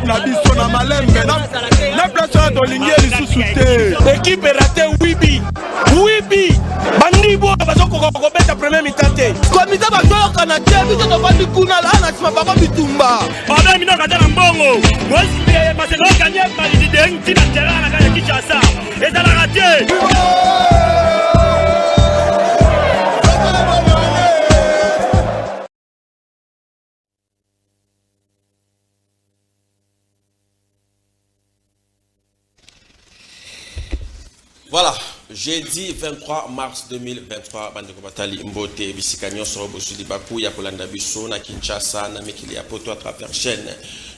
équipe na biso na malembe na place de l'ingénie sous-souté. Équipe ratée Wibi. Bandibo bazoko kobeta premier mitante. Komita bazoyo kana biso to bandi kuna la na sima bako bitumba. Baba mino kadala mbongo. Moi maselo gagner malidi de ntina terrain na kaya Kinshasa. Et dans la raté. Voilà, jeudi 23 mars 2023, Bandeko Batali Mbote, Bissikanyo Sorobo Sudibaku, Yakolanda Bisso, na Kinshasa, na Mikili Apoto à travers chaîne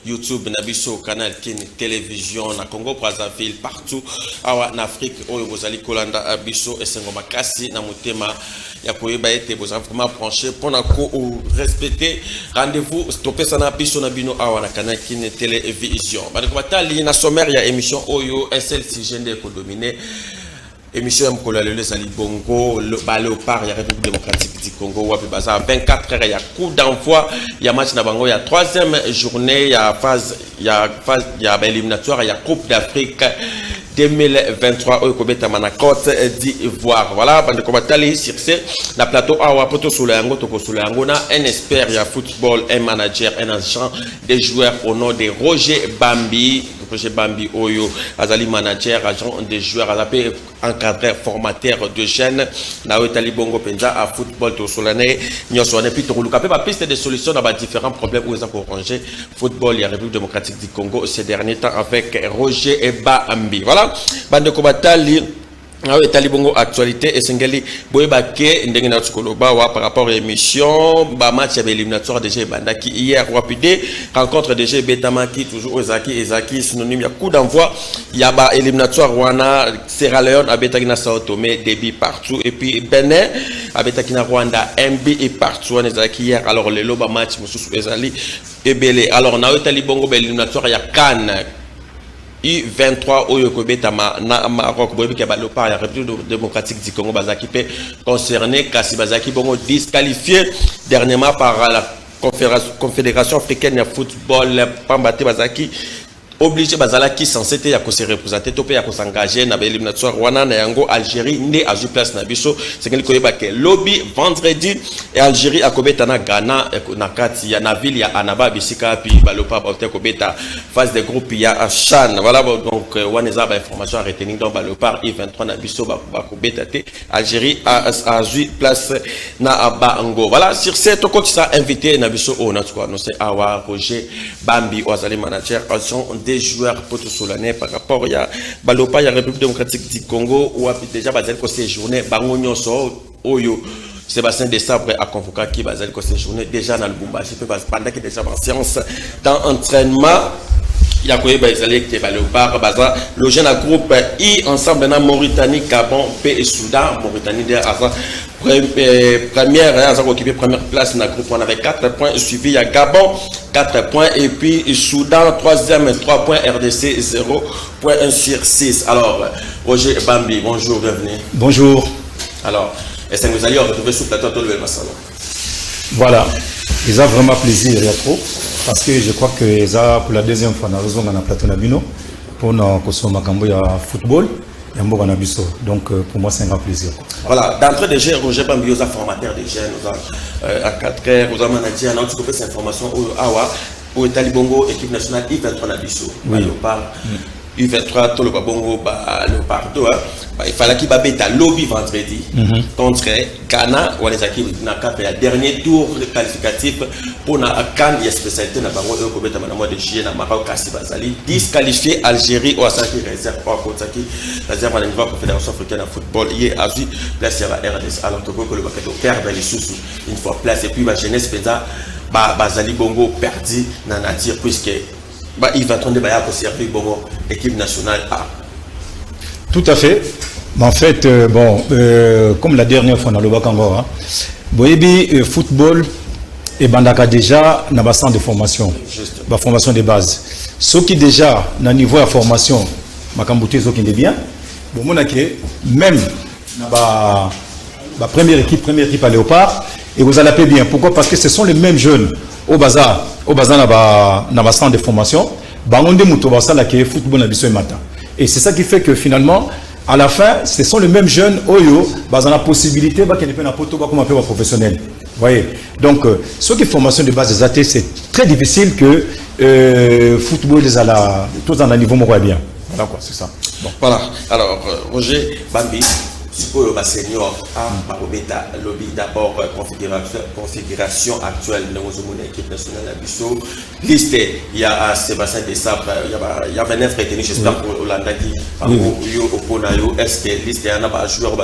YouTube, Nabiso, Canal Kin, Télévision, na Congo, Brazzaville, partout, en Afrique, Oyobozali, Kolanda, Abisso, et Sengoma Kassi, na Mutema, Yakoye Baete, vous avez vraiment branché, pour respecter, rendez-vous, stopper sana Bisso, Nabino, Awa, na Canal Kin, Télévision. Bandeko Batali, na sommaire, il y a émission Oyo, SLC, Gende, Kodomine. Émission Mkola Lele Sali Bongo, le Léopard, il y a République démocratique du Congo, Wapi Baza, 24 heures, il y a coup d'envoi, il y a match Nabango, il y a troisième journée, il y a phase, il y a éliminatoire, il y a Coupe d'Afrique 2023 au Kobeta Manakot d'Ivoire. Voilà, bande de combattants sur ce, la plateau Awa Poto Soulango, Toko Soulango, un expert, il y a football, un manager, un agent des joueurs au nom de Roger Bambi. Roger Bambi Oyo, Azali manager, agent des joueurs, Azapé encadreur, formateur de jeunes, Nawe Talibongo Penza à football to Solane, Nyosone, puis Tolukape, pas piste de solutions dans différents problèmes où ils ont arrangé football, il y a République démocratique du Congo ces derniers temps avec Roger Bambi. Voilà, bande de combattants. Ah oui, Talibongo actualité et Sengeli Boebake Ndengena Tsukoloba par rapport à l'émission, match éliminatoire déjà Bandaki hier rapide rencontre déjà Betamaki toujours Ezaki synonyme, il y a coup d'envoi, il y a éliminatoire Rwanda Sierra Leone Abetakina Sao Tomé débit partout et puis Benin Abetakina Rwanda MB et partout Ezaki hier alors le loba match Mususu Ezali et Belé alors na Talibongo éliminatoire il y a Cannes I23 au Yokobetama na Maroc boyebi ke balopa ya République démocratique du Congo bazaki pe concerné kasi bazaki bongo disqualifié dernièrement par la Confédération africaine de football Pambate bazaki obligé bazala qui censé te ya ko se représenter to pe ya ko s'engager na éliminatoire wana na yango Algérie né à une place na biso c'est ngeli koyeba ke lobby vendredi et Algérie a kobeta na Ghana na kati ya na ville ya Anaba bisika puis balopa ba kobeta phase de groupe ya Chan voilà donc wana za ba information à retenir donc balopa I23 na biso ba kobeta te Algérie a eu place na Bango voilà sur cette coach ça invité na biso on a quoi non c'est Awa Roger Bambi Ozali manager des joueurs poto solanais par rapport à balopa ya République démocratique du Congo ou déjà basel ko séjourner bango nyonso oyo Sébastien Desabre a convoqué qui basel ko séjourner déjà dans le Lubumbashi pendant qu'il déjà en séance d'entraînement il y a quoi bazali que balopa baza le jeune groupe I ensemble na Mauritanie Gabon et Soudan Mauritanie de première occupé première place dans le groupe on avait 4 points suivi il y a Gabon 4 points et puis Soudan troisième 3 points RDC 0.1 sur 6 alors Roger Bambi bonjour bienvenue bonjour alors est-ce que vous allez retrouver sur le plateau de le Massalo voilà ils ont vraiment plaisir il y a trop parce que je crois que ils ont pour la deuxième fois dans le plateau Nabino pour nous consommer un football. Donc pour moi c'est un grand plaisir. Voilà, d'entrée de jeu, Roger Bambi, vous êtes formateur des jeunes, vous êtes encadreur, vous êtes manager, vous avez cette information au Talibongo, équipe nationale I23 Nabiso. Oui. U23, tout le Babongo, le partout. Il fallait qu'il y ait un lobby vendredi contre Ghana, ou les équipes dans le dernier tour qualificatif pour la Cannes, il y a spécialité dans le mois de juillet, dans le Maroc, Kassi-Bazali, disqualifié Algérie, ou à Saki réserve, ou à Kotaki, réserve à la niveau Confédération africaine de football, il est à vue, place à la RDC, alors que le Baketo perd les sous une fois place, et puis ma jeunesse, Bazali Bongo perdu dans la nature, puisque il va attendre pour servir bon équipe nationale A. Tout à fait. En fait, comme la dernière fois dans le Bakangor, Boyebi football et Bandaka déjà n'a pas centre de formation, la formation de base. Ce qui déjà dans le niveau de formation, Makambouté ce qui est bien. Bon, même la première équipe à Léopard et vous allez payer bien. Pourquoi? Parce que ce sont les mêmes jeunes au bazar n'a pas centre de formation. bangonde mutoba ça la que football na biso matin. Et c'est ça qui fait que finalement à la fin, ce sont les mêmes jeunes oyo ont la possibilité bah qu'ils ne peuvent pas comme un peu professionnel. Vous voyez. Donc ce qui est formation de base des AT, c'est très difficile que football les à tout dans un niveau moins bien. Voilà quoi, c'est ça. Bon. Voilà. Alors Roger Bambi, pour le senior lobby d'abord configuration actuelle de l'équipe nationale à Bissau. Liste, il y a Sébastien Desabre, il y a 29 retenus, j'espère pour Hollanda qui est-ce que liste un joueur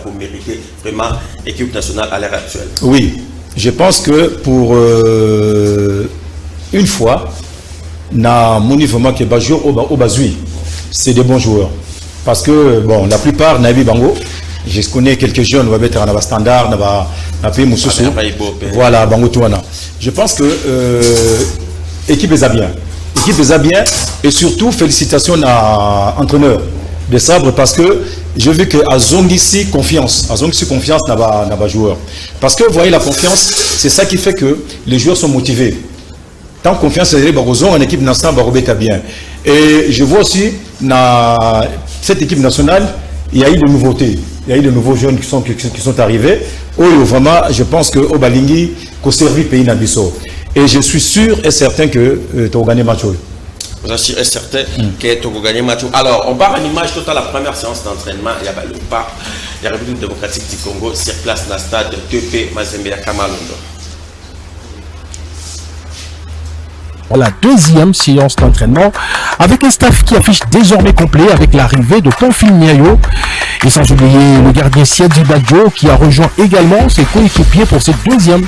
pour mériter vraiment l'équipe nationale à l'heure actuelle? Oui, je pense que pour une fois, na mon niveau qui est joueur au Bazui, c'est des bons joueurs. Parce que bon, la plupart Nabi Bango, je connais quelques jeunes, on va mettre un standard, on va payer Moussoussou. Voilà, Bango Touana. Je pense que l'équipe est bien. L'équipe est bien et surtout félicitations à l'entraîneur de Sabre parce que j'ai vu que à Zongissi confiance, n'a pas joueur. Parce que vous voyez la confiance, c'est ça qui fait que les joueurs sont motivés. Tant confiance est en équipe nationale, va bien. Et je vois aussi dans cette équipe nationale, il y a eu de nouveautés. Il y a eu de nouveaux jeunes qui sont arrivés. Vraiment, je pense que au Balingi, qu'au servi pays Nabiso. Et je suis sûr et certain que tu vas gagner le match. Vous êtes sûr et certain que tu vas gagner le match. Alors, on part en image totale la première séance d'entraînement. Il y a le parc, la République démocratique du Congo sur place dans le stade TP Mazembe à Kamalondo. La deuxième séance d'entraînement avec un staff qui affiche désormais complet avec l'arrivée de Tonfil Niayo et sans oublier le gardien Siadji Badjo qui a rejoint également ses coéquipiers pour cette deuxième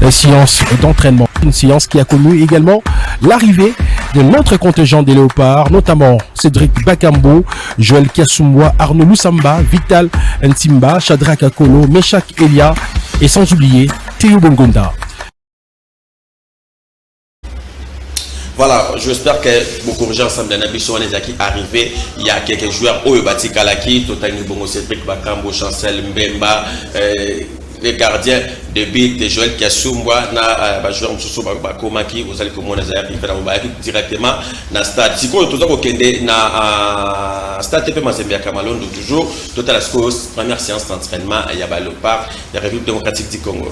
séance d'entraînement. Une séance qui a connu également l'arrivée de notre contingent des Léopards, notamment Cédric Bakambo, Joël Kasumwa, Arnaud Lusamba, Vital Ntimba, Shadrack Akolo, Meshak Elia et sans oublier Théo Bongonda. Voilà, j'espère que beaucoup de gens ensemble dans la sont arrivés. Il y a quelques joueurs au Bati Kalaki, Totani Bongo Cédric Bakambo, Chancel Mbemba, les gardiens de but, Joël Kasumwa, na joueur Moussou Bakomaki, vous allez comment les arriver directement dans le stade. Si vous avez au na stade TP Mazembe à Kamalondo, toujours, total score, première séance d'entraînement à Yabalo Park, la République démocratique du Congo.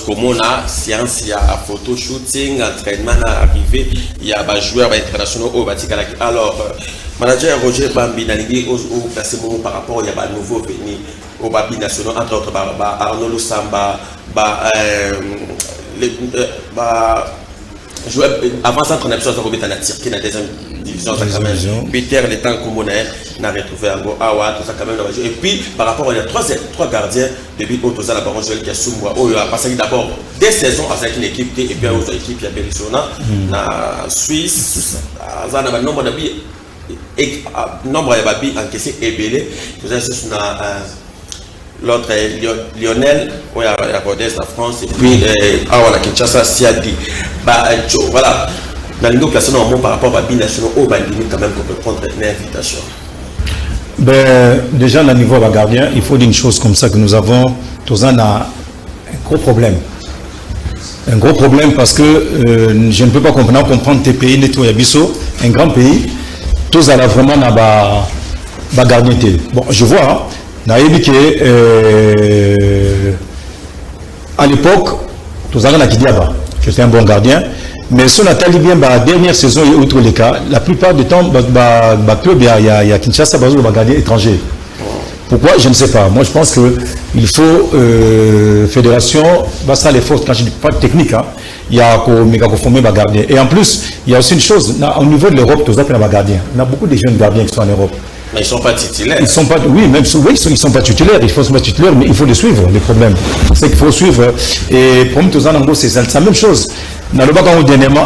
Comme séance, il y a photo shooting, entraînement arrivé, il y a des joueurs internationaux au Batikalaki. Alors, manager Roger Bambi, au placement par rapport, il y a des nouveaux venus au Babi national, entre autres, Arnaud Lusamba, avant ça, on a besoin de remettre en Turquie dans la deuxième division. Peter, le temps qu'on a retrouvé en Go, Awa, tout ça quand même. Et puis, par rapport à trois gardiens, depuis Otoza, la baron Joël Kiassoumwa, il a passé d'abord des saisons avec une équipe, et puis aux équipes, il y a Belisona, la Suisse, il y a un nombre de babis encaissés et belés. Vous avez l'autre est Lionel, oui, à Rodez, la France, et puis la Kinshasa, Siadi. Voilà, dans les deux classes, par rapport à binational, au Bandini, quand même, qu'on peut prendre une invitation. Déjà, à niveau de gardien, il faut dire une chose comme ça que nous avons, tous un gros problème. Un gros problème parce que je ne peux pas comprendre tes pays, un grand pays, tous à la vraiment na gardien. Bon, je vois, hein, à l'époque, tous à j'étais un bon gardien, mais si on a tali bien la dernière saison et outre les cas, la plupart du temps, club il y a Kinshasa, un gardien étranger. Pourquoi? Je ne sais pas. Moi, je pense qu'il faut fédération, ça les forces, quand je dis pas de technique, hein, il y a qu'au former des gardiens. Et en plus, il y a aussi une chose, au niveau de l'Europe, tous les gardiens. Il y a beaucoup de jeunes gardiens qui sont en Europe. Mais ils ne sont pas titulaires. Ils sont pas, oui, même oui, ils ne sont pas titulaires. Il faut se mettre titulaire, mais il faut les suivre, les problèmes. C'est qu'il faut suivre. Et pour nous, c'est la même chose. Dans le bac dernièrement,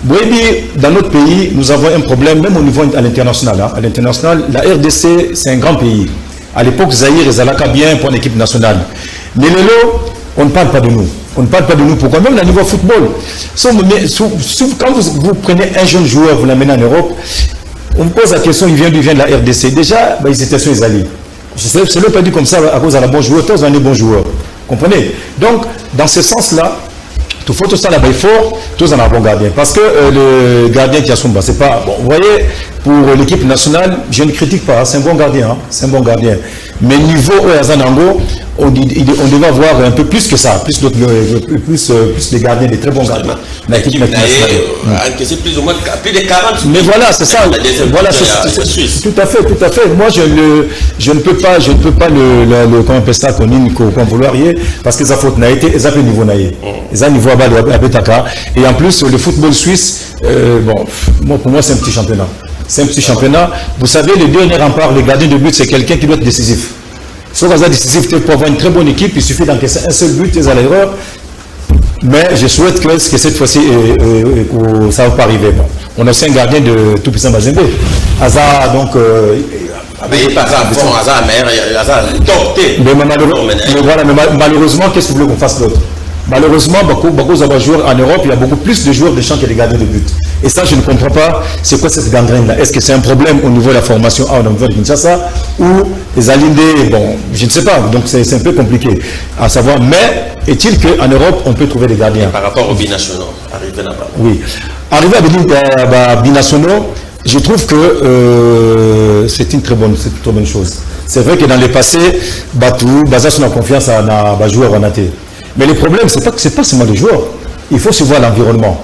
dans notre pays, nous avons un problème, même au niveau à l'international. Hein. À l'international, la RDC, c'est un grand pays. À l'époque, Zahir et Zalaka bien pour l'équipe nationale. Mais on ne parle pas de nous. On ne parle pas de nous. Pourquoi? Même au niveau football. Quand vous prenez un jeune joueur, vous l'amenez en Europe, on me pose la question, il vient de la RDC. Déjà, ils étaient sur les alliés. C'est le pas dit comme ça à cause de la bonne joueur. Tous on est bons joueurs. Comprenez? Donc, dans ce sens-là, tout faut tout ça là-bas fort, tous en a bon gardien. Parce que le gardien qui a son bas, c'est pas. Bon, vous voyez, pour l'équipe nationale, je ne critique pas, c'est un bon gardien. Hein, c'est un bon gardien. Mais niveau Azanango, on devait avoir un peu plus que ça, plus les gardiens, des très bons gardiens. L'équipe nationale. C'est plus ou moins plus de 40. Mais voilà, c'est ça. Voilà, tout à fait, tout à fait. Moi, je ne peux pas le comment on appelle ça, qu'on vouloir y parce que ça faute n'a été, ça fait niveau naïe. Ça niveau à Betaka. Et en plus, le football suisse, bon, pour moi, c'est un petit championnat. C'est un petit championnat. Vous savez, le dernier rempart, le gardien de but, c'est quelqu'un qui doit être décisif. Si on est décisif, pour avoir une très bonne équipe, il suffit d'encaisser un seul but, et à l'erreur. Mais je souhaite que cette fois-ci, ça ne va pas arriver. Bon. On a aussi un gardien de tout-puissant Mazembe. Hazard, donc. Malheureusement, qu'est-ce que vous voulez qu'on fasse l'autre? Malheureusement, beaucoup de joueurs en Europe, il y a beaucoup plus de joueurs de champ que les gardiens de but. Et ça, je ne comprends pas. C'est quoi cette gangrène-là? Est-ce que c'est un problème au niveau de la formation au niveau de Kinshasa ou les alindés? Bon, je ne sais pas. Donc, c'est un peu compliqué à savoir. Mais est-il qu'en Europe, on peut trouver des gardiens? Par rapport aux binationaux, arriver là-bas. Oui. Arriver à binationaux, je trouve que c'est une très bonne chose. C'est vrai que dans le passé, Batou, Baza, son confiance à un joueur en athée. Mais le problème, c'est pas seulement le joueur. Il faut se voir l'environnement.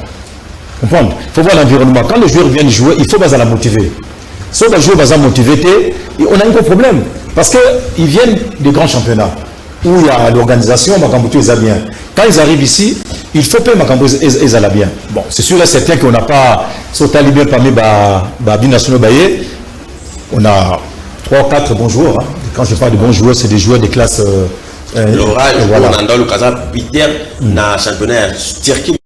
Comprendre? Il faut voir l'environnement. Quand les joueurs viennent jouer, il faut la motiver. Si les joueurs sont motivés, on a un gros problème. Parce qu'ils viennent des grands championnats où il y a l'organisation, Makambutu ils bien. Quand ils arrivent ici, il faut payer Makambutu ils allent bien. Bon, c'est sûr et certain qu'on n'a pas sauté bien parmi les binationaux baillés. On a 3 ou 4 bons joueurs. Hein. Quand je parle de bons joueurs, c'est des joueurs de classe. L'orage, voilà. On a le Kazakh, Peter, dans le championnat Turquie.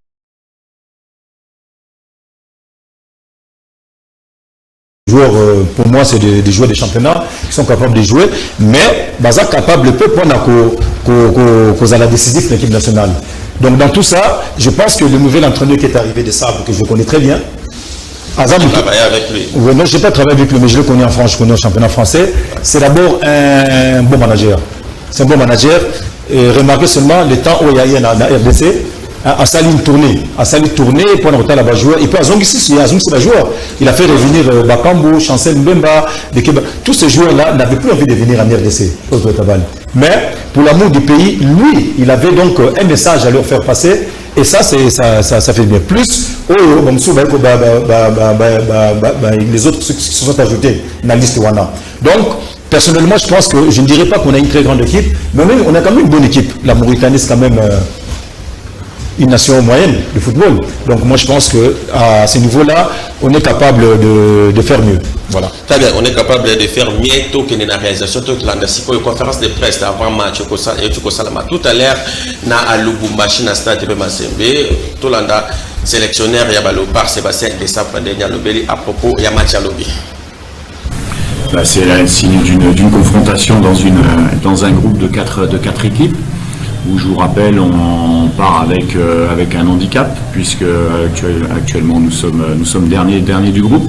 Pour moi, c'est des joueurs de championnat qui sont capables de jouer, mais Baza capable peut prendre à la décision de l'équipe nationale. Donc, dans tout ça, je pense que le nouvel entraîneur qui est arrivé de Sabre, que je connais très bien, Azam, travaillé avec lui. Oui, non, je n'ai pas travaillé avec lui, mais je le connais en France, je connais au championnat français. C'est d'abord un bon manager. C'est un bon manager. Et remarquez seulement le temps où il y a eu la RDC, à Saline tournée, pour notre là-bas joueur. Et puis à Zong ici, c'est un joueur. Il a fait revenir Bakambo, Chancel Mbemba, tous ces joueurs-là n'avaient plus envie de venir en RDC. Mais pour l'amour du pays, lui, il avait donc un message à leur faire passer. Et ça, ça fait bien. Plus, les autres qui se sont ajoutés dans la liste Wana. Donc, personnellement, je pense que je ne dirais pas qu'on a une très grande équipe, mais on a quand même une bonne équipe. La Mauritanie, c'est quand même une nation moyenne de football. Donc moi, je pense qu'à ce niveau-là, on est capable de faire mieux. Voilà. Très bien, on est capable de faire mieux tout que la réalisation, tout que la conférence de presse avant match, tout à l'heure, na à Lubumbashi, na stade de Masembe, tout le sélectionneur Yabalopar, Sébastien Dessapre, à propos de match à Lobby. C'est le signe d'une confrontation dans un groupe de quatre équipes, où je vous rappelle, on part avec un handicap, puisque actuellement nous sommes derniers du groupe.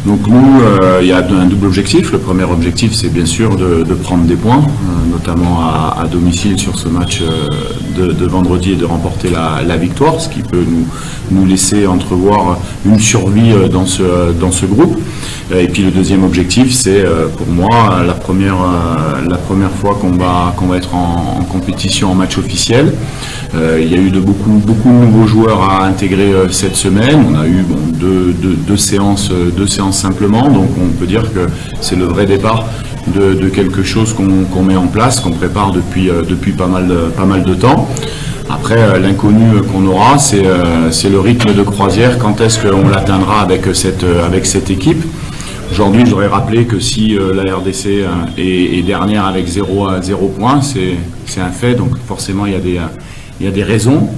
Donc nous, il y a un double objectif. Le premier objectif, c'est bien sûr de prendre des points, notamment à domicile sur ce match de vendredi, et de remporter la victoire, ce qui peut nous laisser entrevoir une survie dans ce groupe. Et puis le deuxième objectif, c'est pour moi la première fois qu'on va être en compétition en match officiel. Il y a eu beaucoup de nouveaux joueurs à intégrer cette semaine. On a eu deux séances simplement, donc on peut dire que c'est le vrai départ de quelque chose qu'on met en place, qu'on prépare depuis pas mal de temps. Après, l'inconnu qu'on aura, c'est le rythme de croisière. Quand est-ce qu'on l'atteindra avec cette équipe? Aujourd'hui, j'aurais rappelé que si la RDC est dernière avec 0 points, c'est un fait, donc forcément il y a des raisons.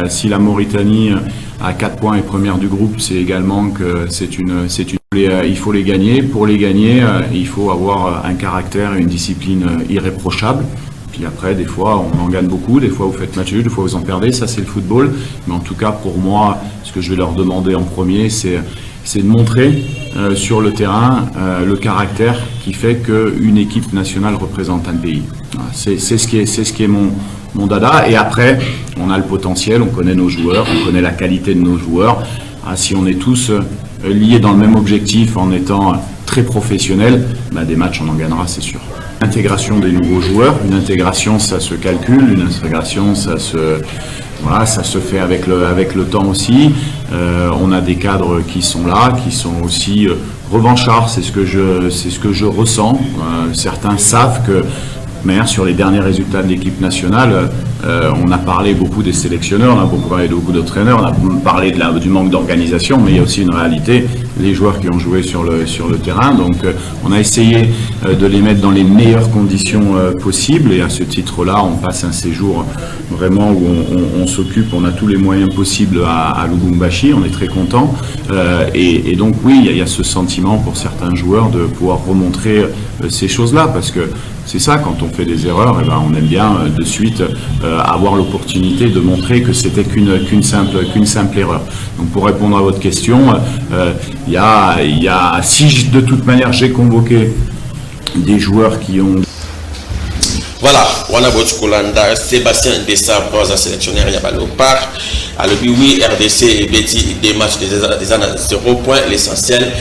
Si la Mauritanie à 4 points est première du groupe, c'est également que il faut les gagner. Pour les gagner, il faut avoir un caractère et une discipline irréprochable. Puis après, des fois, on en gagne beaucoup, des fois vous faites match nul, des fois vous en perdez, ça c'est le football. Mais en tout cas, pour moi, ce que je vais leur demander en premier, c'est de montrer sur le terrain le caractère qui fait qu'une équipe nationale représente un pays. C'est ce qui est mon dada. Et après, on a le potentiel, on connaît nos joueurs, on connaît la qualité de nos joueurs. Si on est tous liés dans le même objectif en étant très professionnels, des matchs on en gagnera, c'est sûr. L'intégration des nouveaux joueurs, une intégration ça se calcule, une intégration ça se fait avec le temps aussi. On a des cadres qui sont là, qui sont aussi revanchards, c'est ce que je ressens. Certains savent que sur les derniers résultats de l'équipe nationale, on a parlé beaucoup des sélectionneurs, on a beaucoup parlé de beaucoup d'entraîneurs, on a parlé du manque d'organisation, mais il y a aussi une réalité, les joueurs qui ont joué sur le terrain. Donc on a essayé de les mettre dans les meilleures conditions possibles, et à ce titre-là, on passe un séjour vraiment où on s'occupe, on a tous les moyens possibles à Lubumbashi, on est très content. Et donc oui, il y a ce sentiment pour certains joueurs de pouvoir remontrer ces choses-là, parce que c'est ça, quand on fait des erreurs, on aime bien de suite avoir l'opportunité de montrer que c'était qu'une simple erreur. Donc pour répondre à votre question, si de toute manière j'ai convoqué des joueurs qui ont... Voilà, on a votre Kolanda, Sébastien Dessapre, sélectionnaire Yabalopar. Alors oui, RDC et Betty, des matchs des années 0 points, l'essentiel,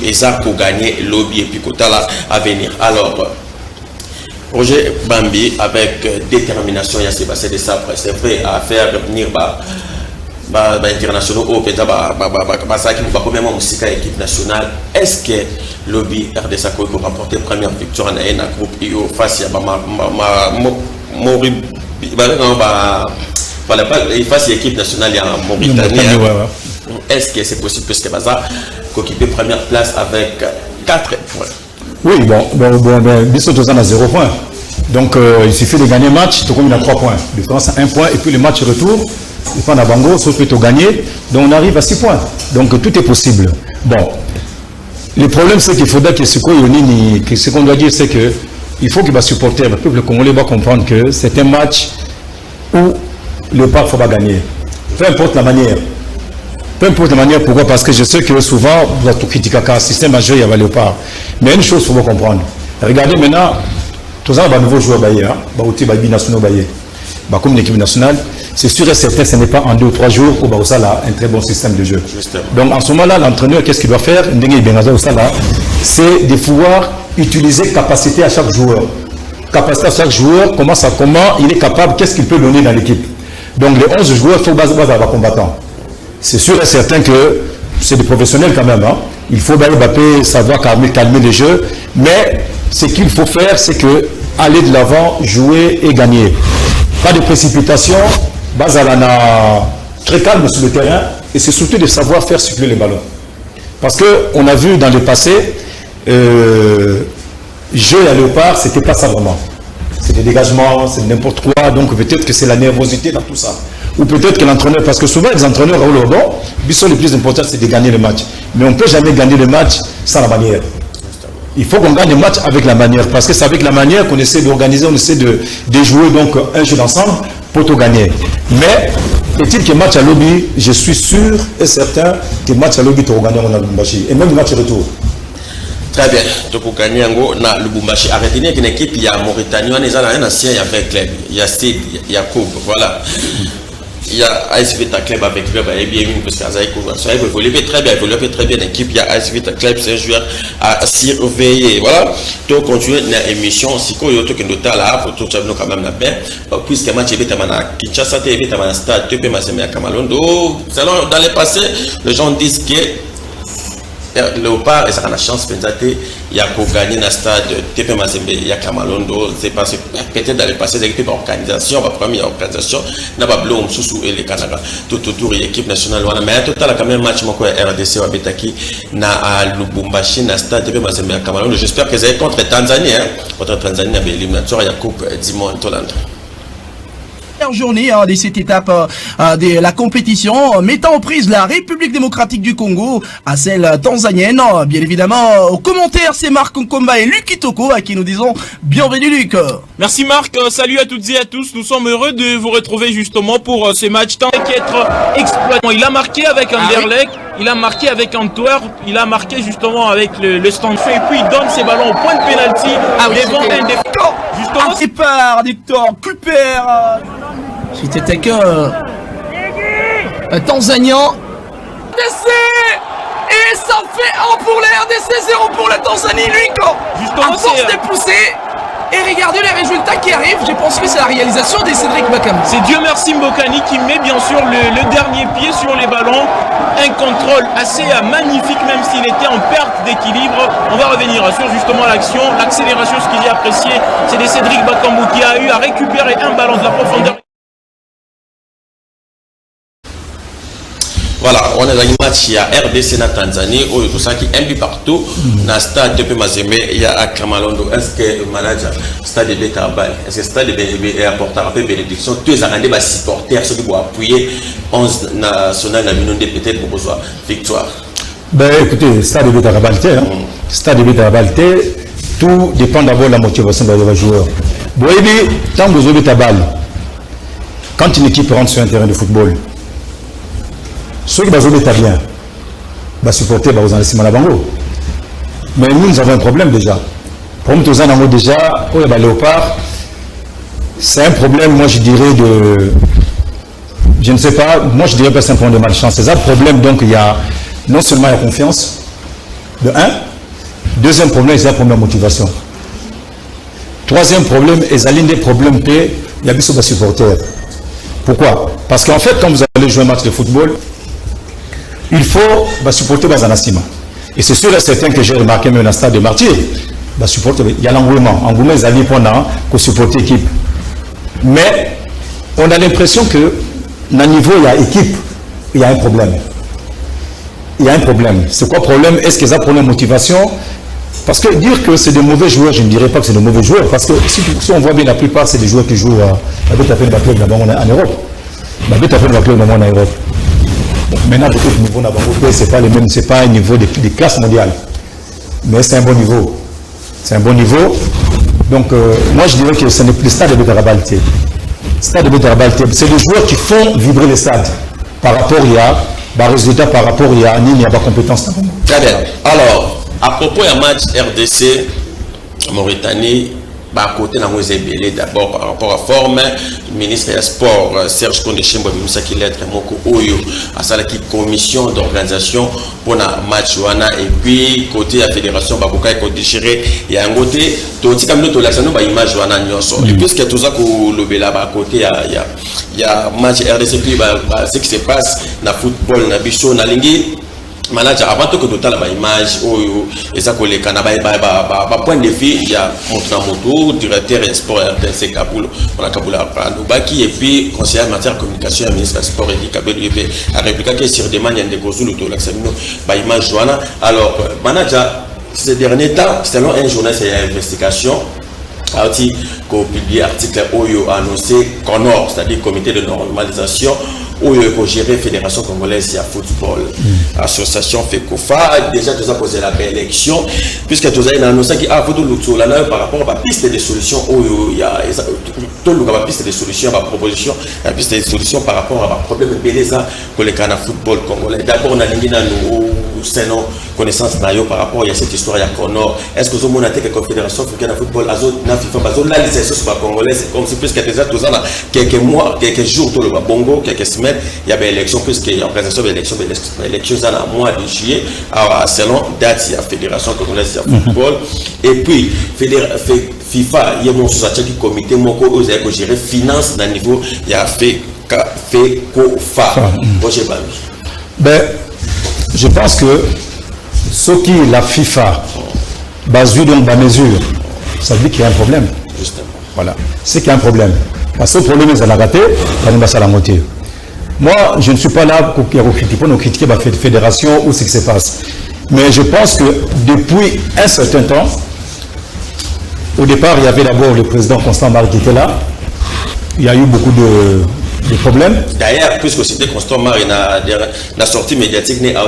et ça pour gagner lobby et puis Kotala à venir. Alors, Roger Bambi, avec détermination, il y a Sébastien Dessapre, c'est prêt à faire venir internationaux au Péta, équipe nationale. Est-ce que lobby RDC peut remporter première victoire dans un groupe IO face à l'équipe nationale en Mauritanie? Est-ce que c'est possible que Baza occupe première place avec 4 points? Oui, Bissot Tozan a 0 points. Donc il suffit de gagner match, tout comme il a 3 points. Différence à 1 point, et puis le match retour, il faut en Abango, sauf que tu as gagné, donc on arrive à 6 points. Donc tout est possible. Bon, le problème c'est qu'il faudra que ce qu'on doit dire, c'est que il faut que les supporters, le peuple congolais va comprendre que c'est un match où le parc faut pas gagner. Peu importe la manière. Peu importe la manière, pourquoi? Parce que je sais que souvent, vous avez tout critiqué un système majeur, il y a le part. Mais une chose, il faut comprendre. Regardez maintenant, tous les nouveaux joueurs baillés, comme l'équipe nationale, c'est sûr et certain, ce n'est pas en 2 ou 3 jours où ça a un très bon système de jeu. Justement. Donc en ce moment-là, l'entraîneur, qu'est-ce qu'il doit faire? C'est de pouvoir utiliser capacité à chaque joueur. Capacité à chaque joueur, comment il est capable, qu'est-ce qu'il peut donner dans l'équipe. Donc les 11 joueurs, il faut baser à combattant. C'est sûr et certain que c'est des professionnels quand même. Il faut savoir calmer les jeux, mais ce qu'il faut faire, c'est que aller de l'avant, jouer et gagner. Pas de précipitation, Bazalana très calme sur le terrain, et c'est surtout de savoir faire circuler les ballons. Parce qu'on a vu dans le passé, jeu à Léopard, c'était pas ça vraiment. C'est des dégagements, c'est n'importe quoi, donc peut-être que c'est la nervosité dans tout ça. Ou peut-être que l'entraîneur, parce que souvent les entraîneurs, le plus important c'est de gagner le match. Mais on ne peut jamais gagner le match sans la manière. Il faut qu'on gagne le match avec la manière, parce que c'est avec la manière qu'on essaie d'organiser, on essaie de jouer donc un jeu d'ensemble pour tout gagner. Mais, est-il que match à lobby, je suis sûr et certain que match à lobby, tu vas gagner en Lubumbashi, et même le match retour. Très bien. Donc, pour gagner na Lubumbashi, arrêtez une équipe, il y a Mauritanie, il y a un ancien, il y a un club, il y a Steve, il y a Koub, voilà. Il y a AS Vita Club avec lui, parce que ça a évolué très bien l'équipe. Il y a AS Vita Club, c'est un joueur à surveiller. Voilà. Donc, continuer l'émission. Si vous avez un total là, pour tout le monde quand même la paix. Puisque le match est à Kinshasa, il est à stade, tu peux m'assumer à Kamalondo. Dans le passé, les gens disent que Léopard, et ça a la chance peut-être il y a pour gagner dans le stade TP Mazembe, il y a Kamalondo, c'est parce que peut-être dans le passé, les équipes d'organisation, la première organisation, n'a pas blum sous et les Canada, tout autour de l'équipe nationale. Mais tout à l'heure, quand même, match mon RDC ou Betaki, na Lubumbashi, na stade TP Mazembe à Kamalondo. J'espère que vous avez contre Tanzanie, contre Tanzanie, avec l'éliminatoire, il y a Coupe Dimon Toland. Journée de cette étape de la compétition, mettant en prise la République démocratique du Congo à celle tanzanienne. Bien évidemment, aux commentaires, c'est Marc Nkomba et Luc Kitoko à qui nous disons bienvenue Luc. Merci Marc, salut à toutes et à tous. Nous sommes heureux de vous retrouver justement pour ce match tant qu'être exploitant. Il a marqué avec Anderlecht, il a marqué avec Antwerp, il a marqué justement avec le Stanford et puis il donne ses ballons au point de pénalty devant un défenseur. Justement, c'est par Victor Cooper. C'était qu'un Tanzanien. RDC. Et ça fait 1 pour la RDC, 0 pour la Tanzanie, Luc. Justement, à force de pousser. Et regardez les résultats qui arrivent. Je pense que c'est la réalisation de Cédric Bakam. C'est Dieu merci Mbokani qui met bien sûr le dernier pied sur les ballons. Un contrôle assez magnifique même s'il était en perte d'équilibre. On va revenir sur justement l'action. L'accélération, ce qu'il y a apprécié, c'est de Cédric Bakambu qui a eu à récupérer un ballon de la profondeur. Voilà, on est dans le match, il y a RDC na Tanzanie, où tout ça qui est un peu partout. Dans le stade de Mazembe, il y a Kamalondo. Est-ce que le manager, stade de Betabal, est-ce que le stade de BNB est apporté à bénédiction? Tous les arrêtés, les supporters, ceux qui vont appuyer 11 national, peut-être pour besoin victoire. Ben écoutez, stade de Betabalité, stade de Betabalité, tout dépend d'abord de la motivation des joueurs. Bon, et bien, tant que vous avez Betabal, quand une équipe rentre sur un terrain de football, ceux qui vont bien, vont supporter aux investissements à la bango. Mais nous avons un problème déjà. Pour nous, déjà, au Léopard, c'est un problème, moi je dirais, je ne sais pas, moi je dirais pas c'est un problème de malchance. C'est un problème, donc il y a non seulement la confiance, de un. Deuxième problème, c'est un problème de motivation. Troisième problème, c'est l'un des problèmes que il y a des supporters. Pourquoi? Parce qu'en fait, quand vous allez jouer un match de football, il faut supporter Bazanasima. Et c'est sûr et certain que j'ai remarqué même dans le stade de Martyr, il y a l'engouement. Engouement, ils allaient pendant qu'on supporte l'équipe. Mais on a l'impression que dans le niveau, il y a équipe, il y a un problème. Il y a un problème. C'est quoi le problème? Est-ce qu'ils ont un problème de motivation? Parce que dire que c'est de mauvais joueurs, je ne dirais pas que c'est de mauvais joueurs. Parce que si on voit bien, la plupart, c'est des joueurs qui jouent à Betapel Club en Europe. Betapel Club en Europe. Maintenant, peut-être le niveau d'Abangopé, ce n'est pas le même, c'est pas un niveau de classe mondiale. Mais c'est un bon niveau. C'est un bon niveau. Donc, moi, je dirais que ce n'est plus le stade de Betarabalité. Stade de Betarabalité, c'est les joueurs qui font vibrer les stades. Par rapport à résultat, par rapport à il n'y a pas de compétence. Très bien. Alors, à propos du match RDC, Mauritanie, à côté de la d'abord par rapport à forme, le ministre des Sports, Serge Kondechimbo, qui lettre Moko Oyo, à la commission d'organisation pour le match, et puis côté de la fédération, il déchiré, il y a un côté, tout ce qui est image, et puisque tout ça, à côté, il y a match RDC, ce qui se passe dans le football, dans le bichot, dans l'ingé. manager avant que total ba image oyo eza koleka na ba point de vue il y a moto directeur sport RTC Kabulo on a Kabula Baki et puis conseiller en matière de communication ministre du sport et Kabelo Yebe a répliqué que sur demande de Gozulu to l'examino ba image Joana. Alors manager ces derniers temps selon un journal c'est une investigation a aussi publié article oyo annoncé CONOR, c'est-à-dire comité de normalisation où il faut gérer Fédération Congolaise de Football, Association FECOFA, déjà tout ça posé la réélection, puisque tout ça il a annoncé qu'il y a par rapport à la piste de solutions, où il y a tout le piste de solutions, la proposition, la piste de solutions par rapport à un problème beleza que le Canada football congolais. D'abord on a l'ingé dans nos connaissances par rapport à cette histoire à Conor. Est-ce que vous avez que la Confédération Canada football a FIFA la licence sur congolais, c'est comme si puisque déjà tout ça quelques mois, quelques jours tout le bongo, quelques semaines, il y avait élection puisqu'il y a organisation de l'élection dans le mois de juillet, selon date il y a Fédération Congolaise de football et puis FIFA il y a mon société qui comité mon co aux gérer finance dans niveau il y a FECOFA. Roger Bami. Ben je pense que ce qui la FIFA basé dans la mesure, ça veut dire qu'il y a un problème. Justement. Voilà, c'est qu'il y a un problème. Parce que le problème est à la rater, on va la moitié. Moi, je ne suis pas là pour critiquer la fédération ou ce qui se passe. Mais je pense que depuis un certain temps, au départ, il y avait d'abord le président Constant Mar qui était là. Il y a eu beaucoup de problèmes. D'ailleurs, puisque c'était Constant Mar, la sortie médiatique, il y a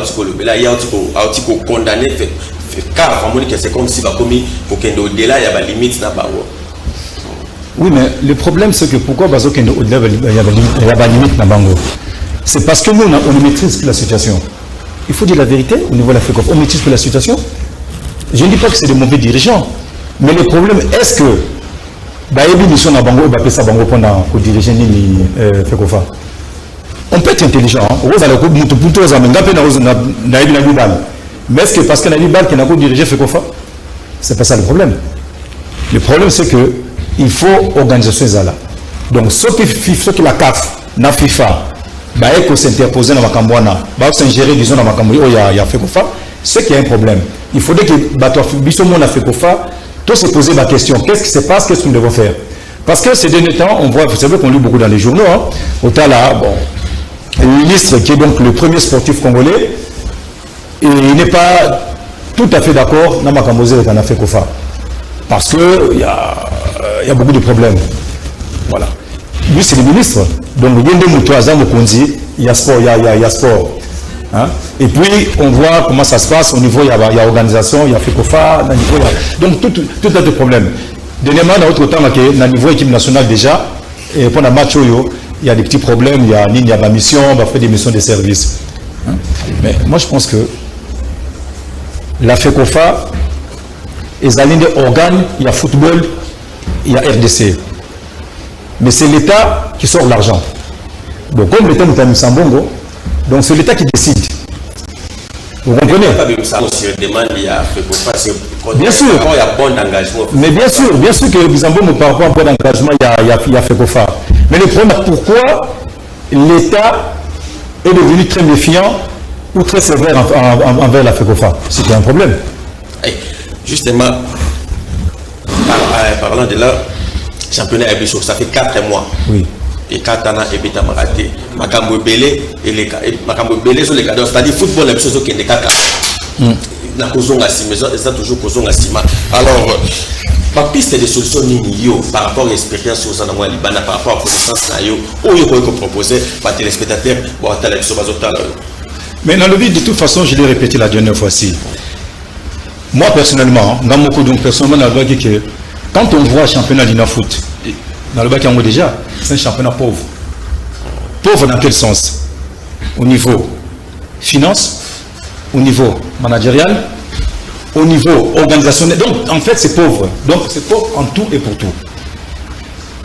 condamné. Car c'est comme si pour qu'il y ait au-delà, il y a des limites. Oui, mais le problème, c'est que pourquoi il y a des limites dans Bango? C'est parce que nous, on ne maîtrise plus la situation. Il faut dire la vérité au niveau de la FECOF. On maîtrise plus la situation. Je ne dis pas que c'est des mauvais dirigeants. Mais le problème, est-ce que on peut être intelligent. Mais est-ce que parce qu'on a dit balle qui n'a pas dirigé FECOFA? C'est pas ça le problème. Le problème, c'est que il faut organisation là. Donc, ce qui la CAF, la FIFA, il faut s'interposer dans la Cambouana, il faut s'ingérer, disons, dans la Cambouana, il y a FECOFA, c'est qu'il y a un problème. Il faudrait que la FECOFA, tout se poser la question, qu'est-ce qui se passe, qu'est-ce que nous devons faire? Parce que ces derniers temps, on voit, vous savez qu'on lit beaucoup dans les journaux, autant là, bon, le ministre qui est donc le premier sportif congolais, et il n'est pas tout à fait d'accord dans Makamboze avec un FECOFA. Parce qu'il y a beaucoup de problèmes. Voilà. Lui, c'est le ministre. Donc, il y a sport, il y a sport. Hein? Et puis, on voit comment ça se passe au niveau, il y a organisation, il y a FECOFA, donc tout a des problèmes. Dernièrement, dans autre temps, au niveau équipe nationale déjà, et pendant le match, il y a des petits problèmes, il y a la mission, on va faire des missions de service. Hein? Mais moi, je pense que la FECOFA, les alliés d'organes, il y a football, il y a RDC. Mais c'est l'État qui sort l'argent. Donc, comme l'État nous a mis en bongo, donc c'est l'État qui décide. Vous comprenez? Bien sûr. Mais bien sûr que Bizambongo, par rapport à un bon engagement, il y a FECOFA. Mais le problème, pourquoi l'État est devenu très méfiant ou très sévère envers la FECOFA? C'est un problème. Justement, parlant de là, championnat Ebisho, ça fait 4 mois. Oui. Et 4 ans, Ebita Maraté, Makambo Belé, et les Makambo Belé sur les cadres, c'est-à-dire football, la chose qui est des caca. Na Kozonga Sima, ça toujours Kozonga Sima. Alors, ma piste de solution par rapport à l'expérience au Liban, par rapport à la connaissance, où il faut proposer par téléspectateurs, pour la télévision. Mais dans le vide, de toute façon, je l'ai répété la dernière fois-ci. Moi, personnellement, quand on voit le championnat d'Ina Foot, dans le bac déjà, c'est un championnat pauvre. Pauvre dans quel sens? Au niveau finance, au niveau managérial, au niveau organisationnel. Donc, en fait, c'est pauvre. Donc, c'est pauvre en tout et pour tout.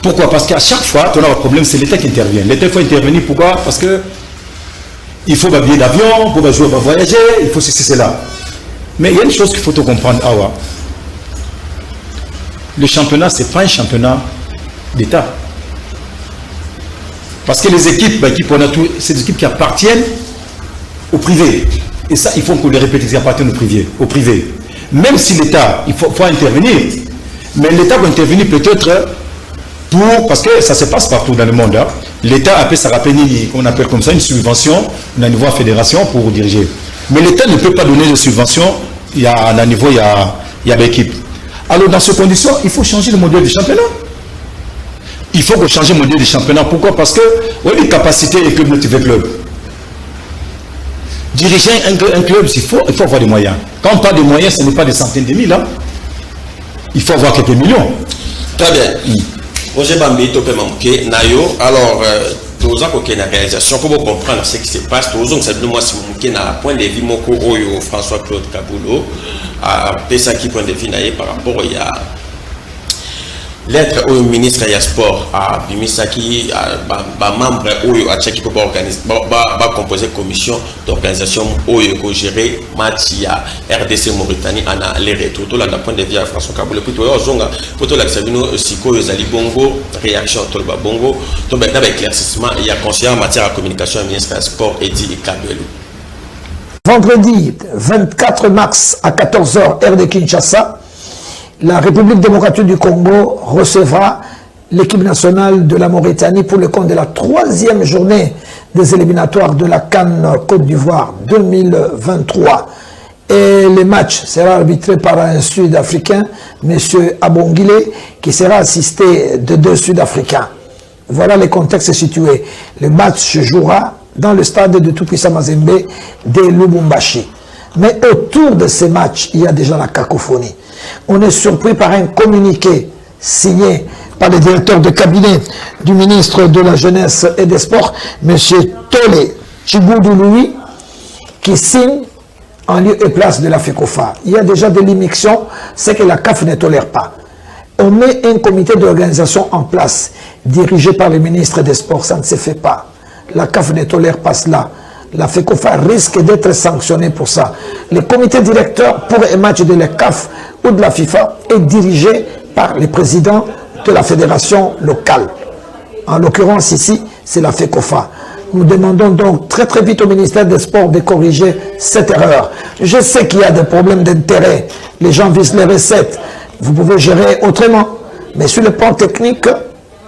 Pourquoi? Parce qu'à chaque fois, on a un problème, c'est l'État qui intervient. L'État faut intervenir, pourquoi? Parce que il faut un billet d'avion, pour jouer, pour voyager, il faut ceci, cela. Mais il y a une chose qu'il faut te comprendre, Awa. Le championnat, ce n'est pas un championnat d'État. Parce que les équipes, c'est des équipes qui appartiennent au privé. Et ça, il faut que les répétitions appartiennent au privé. Même si l'État, il faut intervenir. Mais l'État va intervenir peut-être parce que ça se passe partout dans le monde. Hein. L'État appelle ça on appelle comme ça une subvention au niveau de la fédération pour diriger. Mais l'État ne peut pas donner de subvention, il y a à niveau, il y a l'équipe. Alors dans ces conditions, il faut changer le modèle du championnat. Il faut changer le modèle du championnat. Pourquoi? Parce que les capacités et club. Diriger un club, il faut avoir des moyens. Quand on parle de moyens, ce n'est pas des centaines de mille. Hein. Il faut avoir quelques millions. Très bien. Roger Bambi, Topé Mamke, Nayo. Alors, tous en la réalisation, pour comprendre ce qui se passe, tous en savez moi si Mamke n'a point de vue Moko Oyo François-Claude Kaboulou a pesa qui point de vue naïe par rapport à l'être au ministre des Sports à Bimisaki, à membre Oyo à Tchèque pour organiser, composer commission d'organisation Oyo pour gérer match à RDC Mauritanie en aller-retour. Tout là d'un point de vue à François Kaboulou. Puis tout là, pour tout l'accès Siko Yozali Bongo, réaction Tolba Bongo. Donc maintenant avec l'éclaircissement, il y a conseiller en matière de communication ministre des Sports Eddy Kabelou. Vendredi 24 mars à 14h, heure de Kinshasa, la République démocratique du Congo recevra l'équipe nationale de la Mauritanie pour le compte de la 3e journée des éliminatoires de la CAN Côte d'Ivoire 2023. Et le match sera arbitré par un Sud-Africain, M. Abongile, qui sera assisté de 2 Sud-Africains. Voilà les contextes situés. Le match se jouera dans le stade de Tout-Puissant Mazembe de Lubumbashi. Mais autour de ces matchs, il y a déjà la cacophonie. On est surpris par un communiqué signé par le directeur de cabinet du ministre de la Jeunesse et des Sports, M. Tole Chiboudou Louis, qui signe en lieu et place de la FECOFA. Il y a déjà de l'immixtion, c'est que la CAF ne tolère pas. On met un comité d'organisation en place, dirigé par le ministre des Sports, ça ne se fait pas. La CAF ne tolère pas cela. La FECOFA risque d'être sanctionnée pour ça. Le comité directeur pour un match de la CAF ou de la FIFA est dirigé par le président de la fédération locale. En l'occurrence ici, c'est la FECOFA. Nous demandons donc très vite au ministère des Sports de corriger cette erreur. Je sais qu'il y a des problèmes d'intérêt. Les gens visent les recettes. Vous pouvez gérer autrement. Mais sur le plan technique,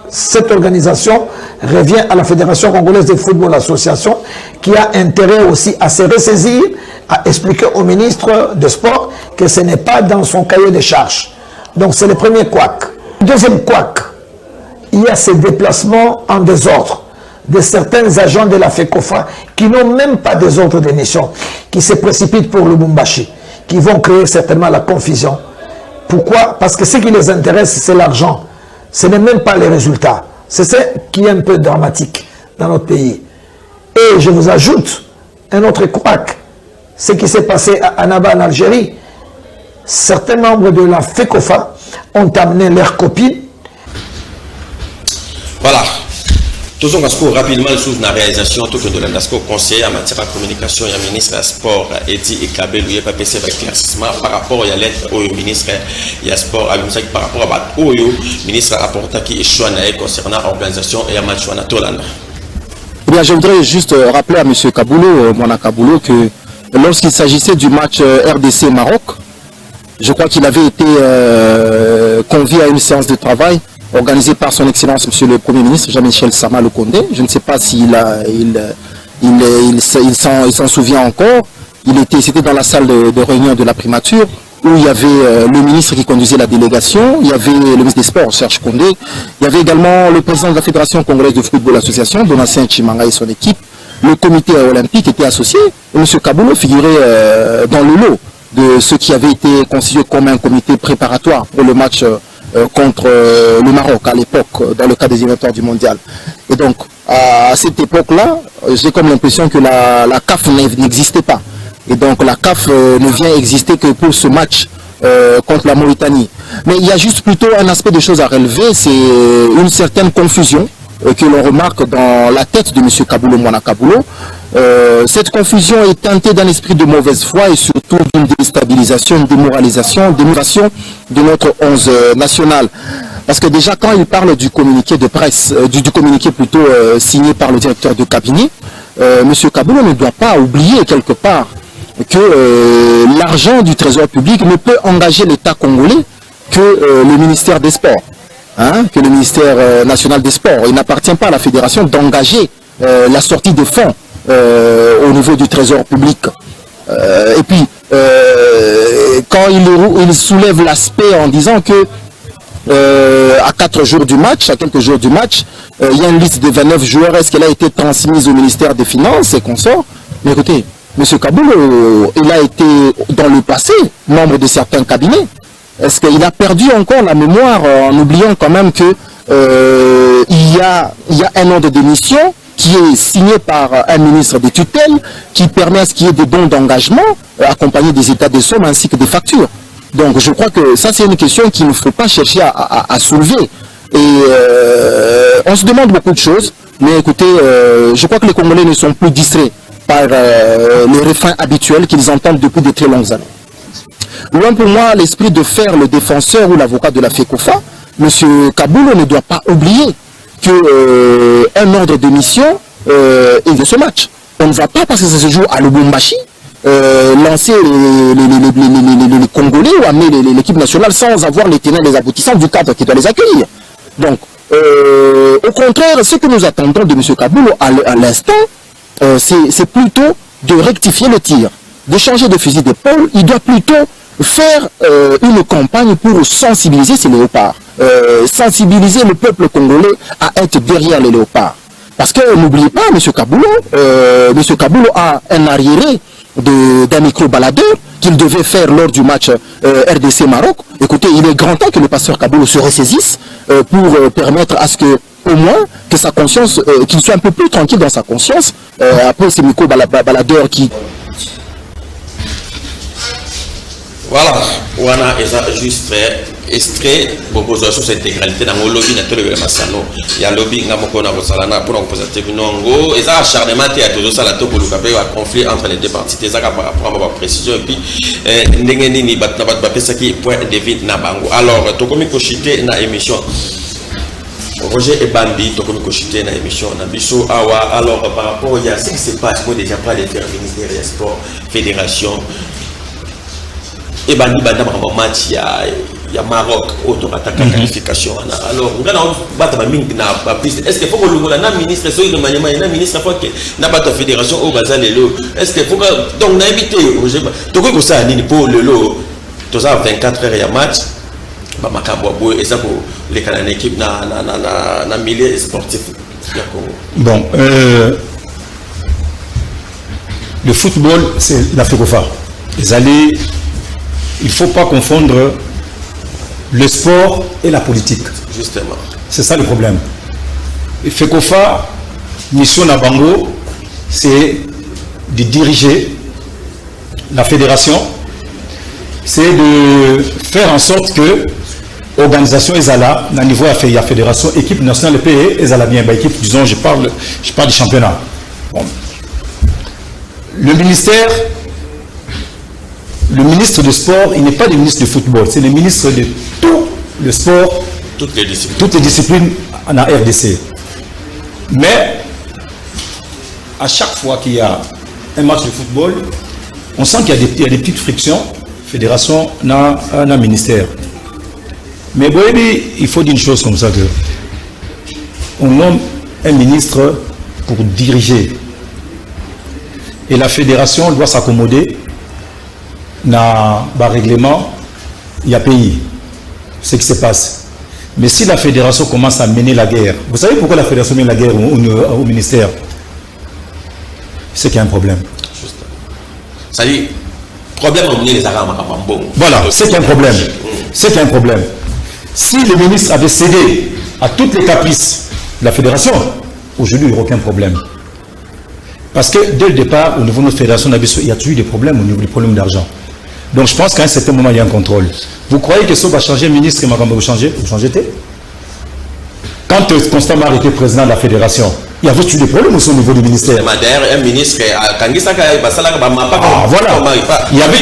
cette organisation revient à la Fédération congolaise de football association qui a intérêt aussi à se ressaisir, à expliquer au ministre des Sports que ce n'est pas dans son cahier de charges. Donc c'est le premier couac. Deuxième couac, il y a ces déplacements en désordre de certains agents de la FECOFA qui n'ont même pas des ordres de mission, qui se précipitent pour le Lubumbashi, qui vont créer certainement la confusion. Pourquoi? Parce que ce qui les intéresse, c'est l'argent. Ce n'est même pas les résultats. C'est ce qui est un peu dramatique dans notre pays. Et je vous ajoute un autre couac. Ce qui s'est passé à Annaba en Algérie. Certains membres de la FECOFA ont amené leurs copines. Voilà. Toujours rapidement sous la réalisation tout de l'ANASCO conseiller en matière de communication, il y a le ministre des Sports Eddy Kabelou, il y a pas PC avec éclaircissement par rapport à l'aide au ministre des Sports par rapport à au ministre apportant qui échoue concernant l'organisation et à match Tolan. Eh bien, je voudrais juste rappeler à M. Kaboulou, Mwana Kaboulou, que lorsqu'il s'agissait du match RDC Maroc, je crois qu'il avait été convié à une séance de travail organisé par son Excellence, Monsieur le Premier ministre, Jean-Michel Sama Lukonde. Je ne sais pas s'il s'en souvient encore. C'était dans la salle de réunion de la primature, où il y avait le ministre qui conduisait la délégation, il y avait le ministre des Sports, Serge Condé, il y avait également le président de la Fédération congolaise de football association, Donatien Chimanga et son équipe. Le comité olympique était associé, et M. Kaboulou figurait dans le lot de ce qui avait été constitué comme un comité préparatoire pour le match contre le Maroc à l'époque, dans le cadre des événements du mondial. Et donc, à cette époque-là, j'ai comme l'impression que la CAF n'existait pas. Et donc, la CAF ne vient exister que pour ce match contre la Mauritanie. Mais il y a juste plutôt un aspect de choses à relever, c'est une certaine confusion que l'on remarque dans la tête de M. Kaboulou, Mwana Kaboulou. Cette confusion est teintée d'un esprit de mauvaise foi et surtout d'une déstabilisation, une démoralisation, d'émulation de notre 11 national. Parce que déjà quand il parle du communiqué de presse, du communiqué plutôt signé par le directeur de cabinet, M. Kaboulou ne doit pas oublier quelque part que l'argent du trésor public ne peut engager l'État congolais que le ministère des Sports, hein, que le ministère national des Sports. Il n'appartient pas à la fédération d'engager la sortie des fonds au niveau du trésor public. Et puis, quand il soulève l'aspect en disant que à 4 jours du match, à quelques jours du match, il y a une liste de 29 joueurs, est-ce qu'elle a été transmise au ministère des Finances et consorts? Mais écoutez, M. Kaboul, il a été dans le passé membre de certains cabinets. Est-ce qu'il a perdu encore la mémoire en oubliant quand même que il y a un ordre de mission qui est signé par un ministre de tutelle qui permet à ce qu'il y ait des bons d'engagement accompagnés des états de somme ainsi que des factures. Donc je crois que ça c'est une question qu'il ne faut pas chercher à soulever. Et on se demande beaucoup de choses, mais écoutez, je crois que les Congolais ne sont plus distraits par les refrains habituels qu'ils entendent depuis de très longues années. Loin pour moi l'esprit de faire le défenseur ou l'avocat de la FECOFA, M. Kaboul ne doit pas oublier qu'un ordre de mission est de ce match. On ne va pas, parce que ça se joue à Lubumbashi, lancer les Congolais ou amener l'équipe nationale sans avoir les tenants et les aboutissants du cadre qui doit les accueillir. Donc, au contraire, ce que nous attendons de M. Kaboul à l'instant, c'est plutôt de rectifier le tir, de changer de fusil d'épaule. Il doit plutôt faire une campagne pour sensibiliser ces léopards, sensibiliser le peuple congolais à être derrière les léopards. Parce que n'oubliez pas, M. Kaboul a un arriéré d'un micro-baladeur qu'il devait faire lors du match RDC-Maroc. Écoutez, il est grand temps que le pasteur Kaboul se ressaisisse pour permettre à ce que, au moins, que sa conscience, qu'il soit un peu plus tranquille dans sa conscience, après ces micro-baladeurs qui... Voilà, on a juste extrait proposition sur intégralité dans le lobby de Massano. Il y a lobby qui a pour opposer Nongo. Et ça acharnement à tout ça la pour le conflit entre les deux parties. C'est ça par rapport à ma précision. Et puis Ndengeni ça qui point David Nabango. Alors Tokomi Kochité na émission. Roger et Bambi Tokomi Kochité na émission na biso awa. Alors par rapport il y a ce qui se passe moi déjà pas les faire ministère des Sports, fédération. Et ben il match il y a Maroc auto attaque qualification alors on a battre na piste est-ce qu'il faut que le na ministre soit de manière na ministre faut que na battre fédération au bazalelo est-ce qu'il faut que donc na éviter to ko ça ni pour le lot to ça 24 heures il y a match ba makambo boy et ça pour les canadiens équipe na milieu sportif. Bon le football c'est la FECOFA. Il ne faut pas confondre le sport et la politique. Justement. C'est ça le problème. FECOFA, mission Nabango, c'est de diriger la fédération, c'est de faire en sorte que l'organisation est là, à niveau de la fédération, équipe nationale, le pays est là bien. Équipe, disons, je parle du championnat. Bon. Le ministre du sport, il n'est pas le ministre du football, c'est le ministre de tout le sport, toutes les disciplines en RDC. Mais à chaque fois qu'il y a un match de football, on sent qu'il y a des petites frictions, fédération, un ministère. Mais bon, il faut dire une chose comme ça, que on nomme un ministre pour diriger. Et la fédération doit s'accommoder dans le règlement, il y a pays. Ce qui se passe. Mais si la fédération commence à mener la guerre, vous savez pourquoi la fédération mène la guerre au ministère? C'est qu'il y a un problème. Ça dit, problème au ministère. Voilà, c'est qu'il y a un problème. C'est qu'il y a un problème. Si le ministre avait cédé à toutes les caprices de la fédération, aujourd'hui il n'y aurait aucun problème. Parce que dès le départ, au niveau de notre fédération, il y a toujours eu des problèmes au niveau du problème d'argent. Donc je pense qu'à un certain moment, il y a un contrôle. Vous croyez que ça va changer, ministre, et vous changez Quand Constant Mar était président de la fédération, il y avait toujours des problèmes aussi au niveau du ministère. Un ministre, voilà. Il y avait,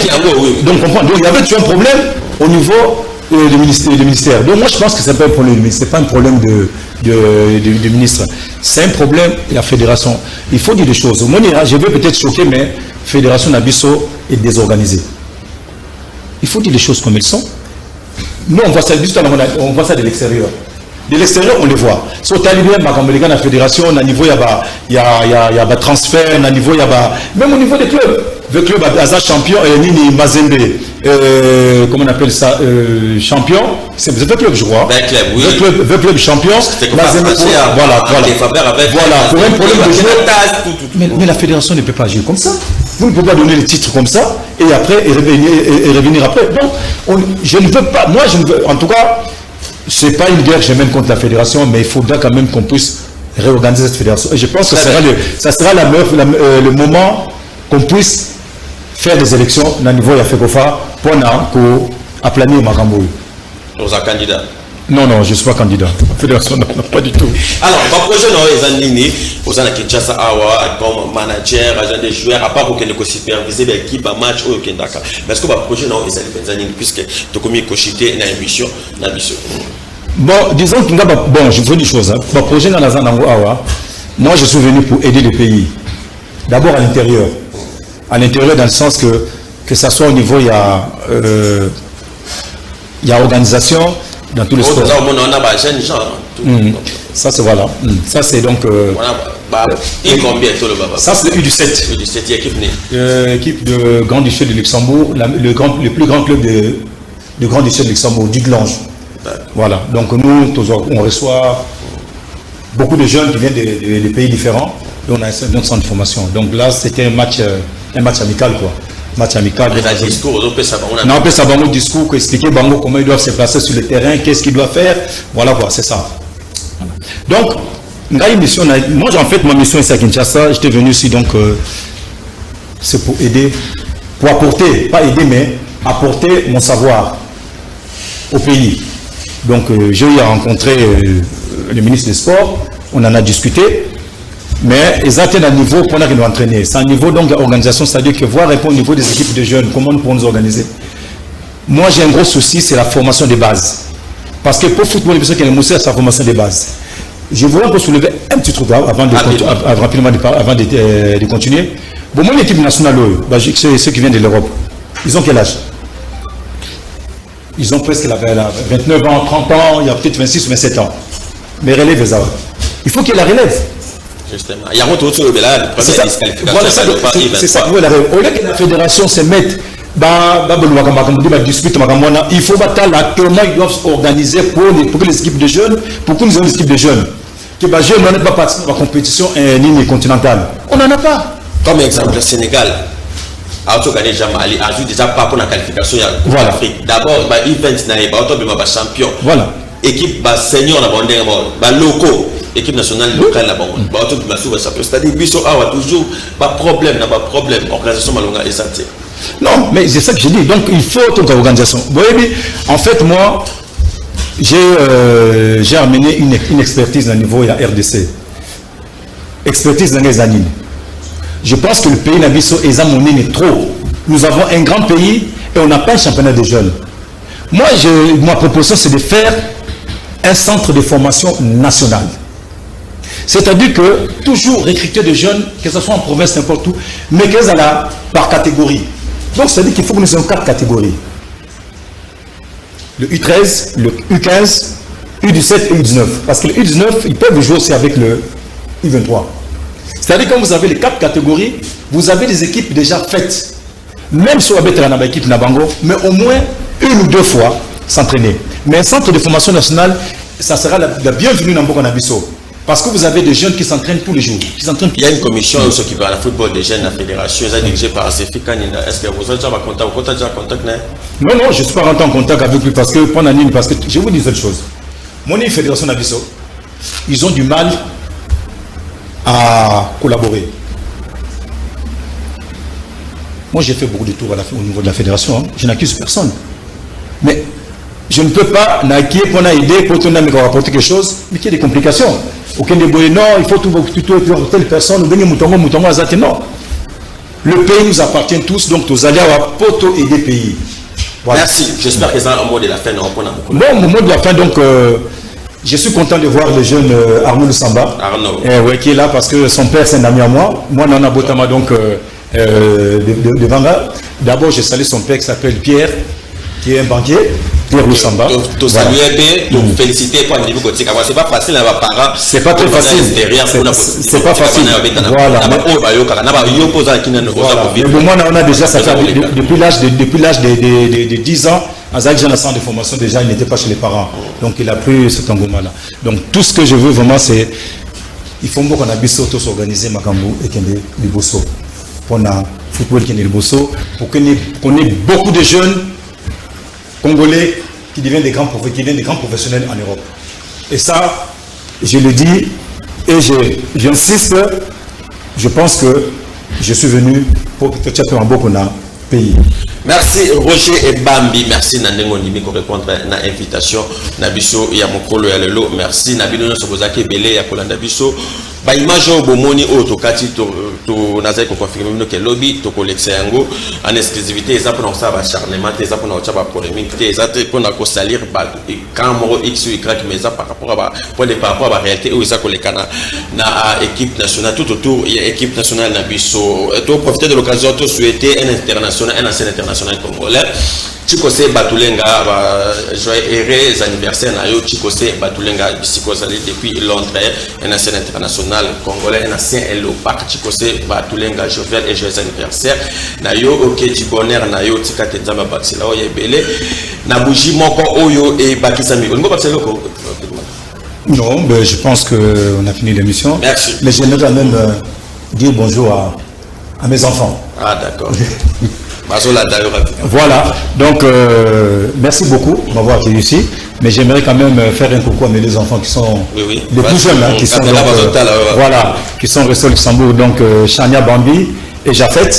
donc il y avait toujours un problème au niveau du ministère. Donc moi je pense que ce n'est pas un problème du ministère, ce n'est pas un problème du ministre. C'est un problème, la fédération. Il faut dire des choses. Je vais peut-être choquer, mais la fédération Nabiso est désorganisée. Il faut dire les choses comme elles sont. Nous, on voit ça de l'extérieur. De l'extérieur, on les voit. Si on a la fédération, au niveau, il y a transfert, au niveau, même au niveau des clubs. Le club Aza champion, Nini Mazembe, comment on appelle ça, champion, c'est le club, je crois. Le club champion, Mazembe, voilà, pour un problème de joueur. Mais la fédération ne peut pas jouer comme ça. Vous ne pouvez pas donner les titres comme ça et après et revenir après. Donc, je ne veux pas, moi je ne veux, en tout cas, c'est pas une guerre que je mène contre la fédération, mais il faudra quand même qu'on puisse réorganiser cette fédération. Et je pense que ça sera le moment qu'on puisse faire des élections dans le niveau de la FECOFA pour aplanir Makambo. Vous êtes candidat? Non, je ne suis pas candidat. La fédération, non, pas du tout. Alors, le projet, vous êtes Kinshasa comme manager, agent des joueurs, à part pour que vous supervisez l'équipe à match ou au Kendaka. Mais est-ce que le projet, puisque tu as commis cochité dans l'émission? Bon, disons que je veux dire une chose. Le projet, moi, je suis venu pour aider le pays. D'abord à l'intérieur. À l'intérieur, dans le sens que ça soit au niveau, il y a organisation. Dans tous les sports. Ça c'est voilà. Ça c'est donc. Ça c'est le U17. Équipe de Grand-Duché de Luxembourg, le plus grand club de Grand-Duché de Luxembourg, du Glange. Voilà. Donc nous, on reçoit beaucoup de jeunes qui viennent de pays différents. Et on a un centre de formation. Donc là, c'était un match amical quoi. Match amical. Non, on peut savoir un discours pour expliquer Bango comment ils doivent se placer sur le terrain, qu'est-ce qu'ils doivent faire. Voilà quoi, c'est ça. Donc, moi en fait, ma mission ici à Kinshasa, j'étais venu ici donc, c'est pour aider, pour apporter, pas aider, mais apporter mon savoir au pays. Donc, j'ai eu à rencontrer le ministre des Sports, on en a discuté. Mais ils atteignent un niveau pour nous entraîner. C'est un niveau d'organisation, c'est-à-dire que voir au niveau des équipes de jeunes, comment nous pouvons nous organiser. Moi, j'ai un gros souci, c'est la formation des bases. Parce que pour le football, il y a une sa formation des bases. Je voudrais encore soulever un petit truc avant de continuer. Bon, moi, l'équipe nationale, ceux qui viennent de l'Europe, ils ont quel âge? Ils ont presque 29 ans, 30 ans, il y a peut-être 26 ou 27 ans. Mais relève ça. Il faut qu'il la relève. Justement. Il y a un autre chose, c'est ça. Au lieu que la fédération se mette, il faut actuellement ils doivent organiser pour les équipes de jeunes, pour que nous ayons des équipes de jeunes. Que les jeunes n'ont pas participé à la compétition continentale. On n'en a pas. Comme exemple, le Sénégal. Gagné Jamali a joué déjà pas pour la qualification de l'Afrique. D'abord, event n'a champion. Voilà. Équipe senior na locaux. Équipe nationale locale là-bas. C'est-à-dire que toujours pas problème, organisation malonga et santé. Non, mais c'est ça que je dis. Donc il faut toute organisation. En fait, moi, j'ai amené une expertise au niveau de la RDC. Expertise dans les années. Je pense que le pays Nabiso est amené trop. Nous avons un grand pays et on n'a pas un championnat des jeunes. Moi, ma proposition, c'est de faire un centre de formation national. C'est-à-dire que toujours recruter des jeunes, que ce soit en province, n'importe où, mais que ça là par catégorie. Donc, c'est-à-dire qu'il faut que nous ayons 4 catégories. Le U13, le U15, U17 et U19. Parce que le U19, ils peuvent jouer aussi avec le U23. C'est-à-dire que quand vous avez les 4 catégories, vous avez des équipes déjà faites. Même si on va mettre une équipe Nabango, mais au moins 1 ou 2 fois s'entraîner. Mais un centre de formation nationale, ça sera la bienvenue dans Mboko Nabiso. Parce que vous avez des jeunes qui s'entraînent tous les jours. Il y a une commission qui s'occupe de la football des jeunes, la fédération, dirigée par Zéphie Kanina. Est-ce que vous avez déjà contact? Non, je ne suis pas rentré en contact avec lui parce que je vous dis une seule chose. Mon fédération Nabiso, ils ont du mal à collaborer. Moi, j'ai fait beaucoup de tours au niveau de la fédération. Hein. Je n'accuse personne. Mais je ne peux pas naquer pour aider, pour rapporter quelque chose, mais qu'il y a des complications. Aucun des boys, non, il faut tout telle personne, non. Le pays nous appartient tous, donc nous allons avoir pour aider le pays. Voilà. Merci. J'espère que ça a un mot de la fin. Bon, mon mot de la fin, donc, je suis content de voir le jeune Arnaud Lusamba, ouais, qui est là parce que son père c'est un ami à moi. Moi, Nana Botama, donc de Vanga. D'abord, je salue son père qui s'appelle Pierre, qui est un banquier. Pierre Lusamba. Tu salues, tu féliciter pour un début côté. C'est pas facile à parents. C'est pas très facile. C'est pas facile. Voilà. Mais moi, on a déjà, ça fait depuis l'âge de 10 ans, Azak Jean centre de formation, déjà, il n'était pas chez les parents. Donc, il a pris cet engouement-là. Donc, tout ce que je veux vraiment, c'est il faut qu'on a biso tous organiser Makambu et qu'il y ait des bossos. Pour le football qui est le bosso, pour qu'on ait beaucoup de jeunes Congolais qui deviennent des grands professionnels en Europe. Et ça, je le dis et j'insiste, je pense que je suis venu pour que tu aies un beau pays. Merci Roger et Bambi, merci Nandengo Nimi pour répondre à l'invitation. Nabiso Yamokolo Yalelo, merci Nabino Sobozaki Bele Yakolanda Biso. Ba image au bomoni au tokati to nazai ko confirmer que lobby to collecter yango en exclusivité ça pour ça ba charnement ça pour na ba polémique ça pour na ko salir ba camero x y mais ça par rapport à pour les par rapport à réalité où ça kolekana na équipe nationale tout autour il y a équipe nationale na biso to profiter de l'occasion to souhaiter un international un ancien international congolais Chikose Batulenga joyeux anniversaire na yo Chikose Batulenga Bisikosali depuis Londres un ancien international congolais un ancien Elopak Chikose Batulenga jovial et joyeux anniversaire na yo OK du bonheur na yo tikate nzamba bakisela o yebele na bougie moko oyo et bakisami ngo bakisela ko. Non, ben, je pense qu'on a fini l'émission. Merci. Mais j'aimerais quand même dire bonjour à mes enfants. Ah d'accord. Voilà, donc merci beaucoup de m'avoir accueilli ici, mais j'aimerais quand même faire un coucou à mes deux enfants qui sont les plus jeunes, hein, qui sont donc, voilà, qui sont restés au Luxembourg, donc Chania Bambi et Jafet.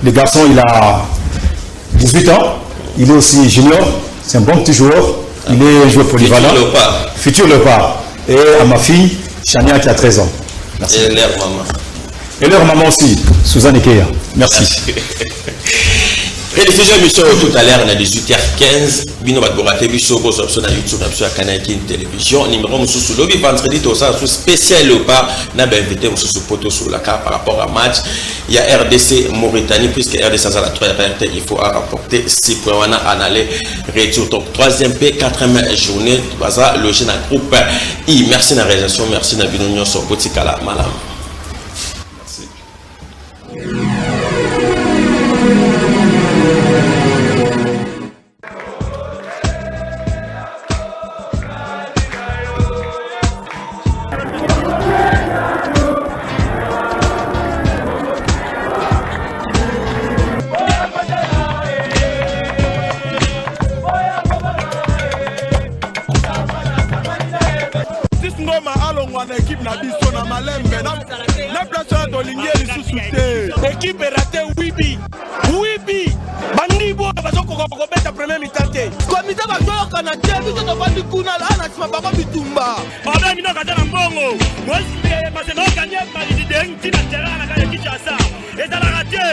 Le garçon, il a 18 ans, il est aussi junior, c'est un bon petit joueur, il est un joueur polyvalent, futur Léopard. Et à ma fille, Chania qui a 13 ans. Merci. Et leur maman. Et leur maman aussi, Suzanne Ekeya. Merci. Rediffusion émission tout à l'heure à 18h15. Bino Badbourate Biso, vos options à YouTube, à Canal Télévision. Numéro Moussou Lobby, vendredi, tout ça, sous spécial Léopard. N'a pas invité Moussou Poto sur la carte par rapport à match. Il y a RDC Mauritanie, puisque RDC a la 3e, il faut rapporter 6 points. On a en aller retour. Donc, 3e P, 4e journée. Baza, logé dans le groupe I. Merci de la réalisation, merci de la Bino sur Botikala Malam. Équipe ratée Wibi. Wibi. Bandibo bazoko kobeta premier mitante. Komite bazoyo Canadien biso to bandi kuna la na sima bako bitumba. Baba mino katana mbongo. Moi c'est ma gagner malidi de ntina terrain na kaya Kinshasa. Et ça l'a raté.